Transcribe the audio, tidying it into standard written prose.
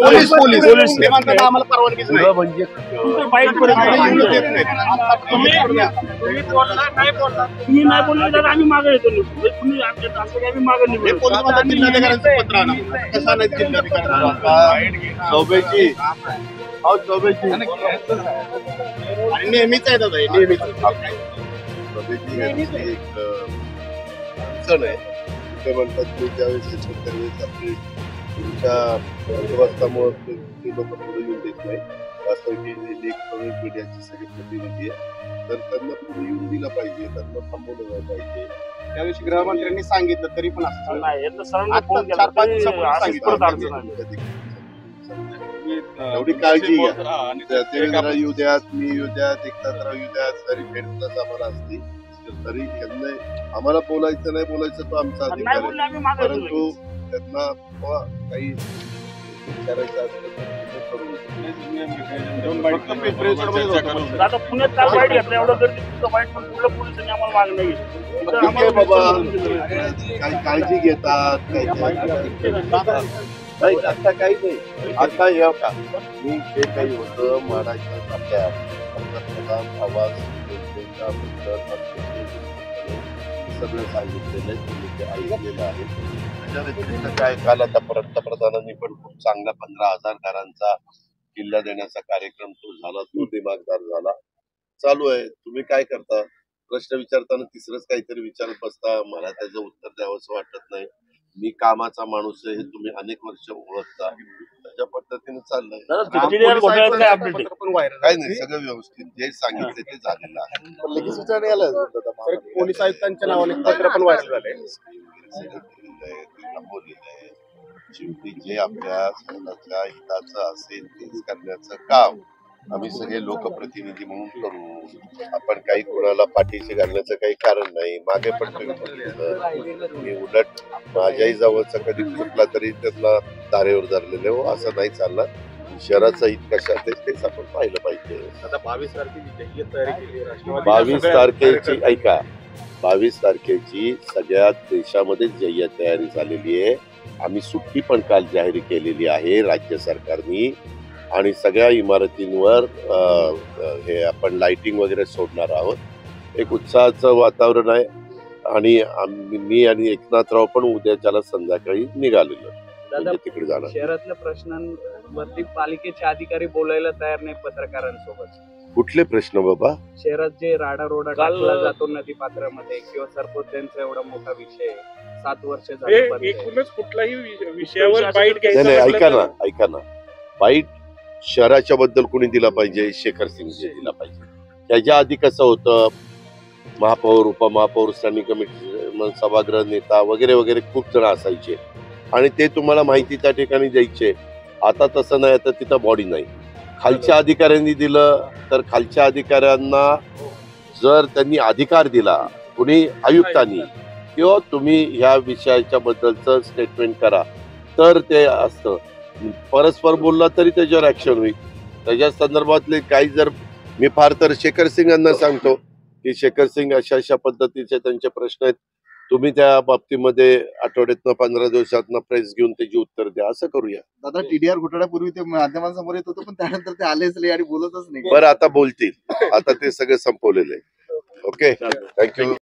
police ते म्हणतात आम्हाला परवानगीच नाही म्हणजे तुम्ही नाही बोलले तर आम्ही मागे येतो तुम्ही आम्ही मागे हे निघू पोलीस म्हणतात जिल्हाधिकाऱ्यांचं पत्र आणा कसं नाही जिल्हाधिकाऱ्यांना चौबेची आणि नेहमीच आहे दादा हे नेहमीच एक अडचण आहे ते म्हणतात की ज्यावेळेस त्यावेळेस आपली तुमच्या बंदोबस्तामुळे ते लोक पुढे येऊन देत नाही वास्तविक इलेक्ट्रॉनिक मीडियाचे सगळे प्रतिनिधी आहे तर त्यांना पुढे येऊन दिला पाहिजे त्यांना थांबवलं नाही पाहिजे त्याविषयी गृहमंत्र्यांनी सांगितलं तरी पण असं नाही आता 4-5 दिवसापूर्वी सांगितलं एवढी काळजी घ्या ते जरा येऊ द्यात मी येऊ द्यात एकत्र येऊ द्यात तरी भेटतात आम्हाला असते तरी त्यांना आम्हाला बोलायचं नाही बोलायचं तो आमचा अधिकार आहे परंतु त्यांना काही विचारायचं आता पुण्यात काय वाईट घेतलं एवढं गर्दी तुमचं वाईट पण पुढलं पोलिसांनी आम्हाला माग नाही ठीक आहे बाबा काही काळजी घेतात नाही आता काही नाही आता या का मी जे काही होतं महाराष्ट्रात आपल्या पंतप्रधान आवाज सगळं सांगितलेलं आहे तुम्ही ते ऐकलेलं आहे त्याच्या व्यतिरिक्त काय काल आता पंतप्रधानांनी पण खूप चांगला 15,000 घरांचा किल्ला देण्याचा कार्यक्रम तो झाला तो दिमागदार झाला चालू आहे तुम्ही काय करता प्रश्न विचारताना तिसरंच काहीतरी विचारत बसता मला त्याचं उत्तर द्यावं असं वाटत नाही मी कामाचा माणूस आहे हे तुम्ही अनेक वर्ष ओळखता त्याच्या पद्धतीने चाललंय काय नाही सगळं व्यवस्थित जे सांगितले ते झालेलं आहे लगेच विचारणे आलं पोलीस आयुक्तांच्या नावाने पत्र पण व्हायरल झाले शेवटी जे आपल्या स्वतःच्या हिताचं असेल तेच करण्याचं काम आम्ही सगळे लोकप्रतिनिधी म्हणून करू आपण काही कोणाला पाठीशी घालण्याचं काही कारण नाही मागे पण मी उलट माझ्याही जवळचा कधी चुकला तरी त्यांना दारेवर धरलेले हो असं नाही चालणार शहराचं हित कशात आहे तेच आपण पाहिलं पाहिजे आता 22 तारखेची ऐका 22 तारखेची सगळ्या देशामध्ये जय्यत तयारी झालेली आहे आम्ही सुट्टी पण काल जाहीर केलेली आहे राज्य सरकारनी आणि सगळ्या इमारतींवर हे आपण लाइटिंग वगैरे सोडणार आहोत एक उत्साहाचं वातावरण आहे आणि मी आणि एकनाथराव पण उद्याच्याला संध्याकाळी निघालेलो दादा तिकडे जाणार शहरातल्या प्रश्नांवरती पालिकेचे अधिकारी बोलायला तयार नाही पत्रकारांसोबत कुठले प्रश्न बाबा शहरात जे राडारोडा टाकला जातो नदी पात्रामध्ये किंवा सरपंचांचा एवढा मोठा विषय 7 वर्ष झाले एकूणच कुठलाही विषयावर बाईट नाही ऐका ना बाईट शहराच्या बद्दल कोणी दिला पाहिजे शेखर सिंग दिला पाहिजे त्याच्या आधी कसं होतं महापौर उपमहापौर स्थानिक कमिटी सभागृह नेता वगैरे वगैरे खूप जण असायचे आणि ते तुम्हाला माहिती त्या ठिकाणी द्यायचे आता तसं नाही आता तिथं बॉडी नाही खालच्या अधिकाऱ्यांनी दिलं तर खालच्या अधिकाऱ्यांना जर त्यांनी अधिकार दिला कुणी आयुक्तांनी किंवा तुम्ही ह्या विषयाच्या बद्दलचं स्टेटमेंट करा तर ते असतं परस्पर बोलला तरी त्याच्यावर ऍक्शन होईल त्याच्या संदर्भातले काही जर मी फार तर शेखर सिंग यांना सांगतो की शेखर सिंग अशा पद्धतीचे त्यांचे प्रश्न आहेत तुम्ही त्या बाबतीमध्ये आठवड्यातनं 15 दिवसातनं प्रेस घेऊन त्याची उत्तर द्या असं करूया दादा टीडीआर घोटाळ्यापूर्वी ते माध्यमांसमोर येत होतं पण त्यानंतर ते आलेच नाही आणि बोलतच नाही बरं आता बोलतील आता ते सगळं संपवलेलं आहे ओके थँक्यू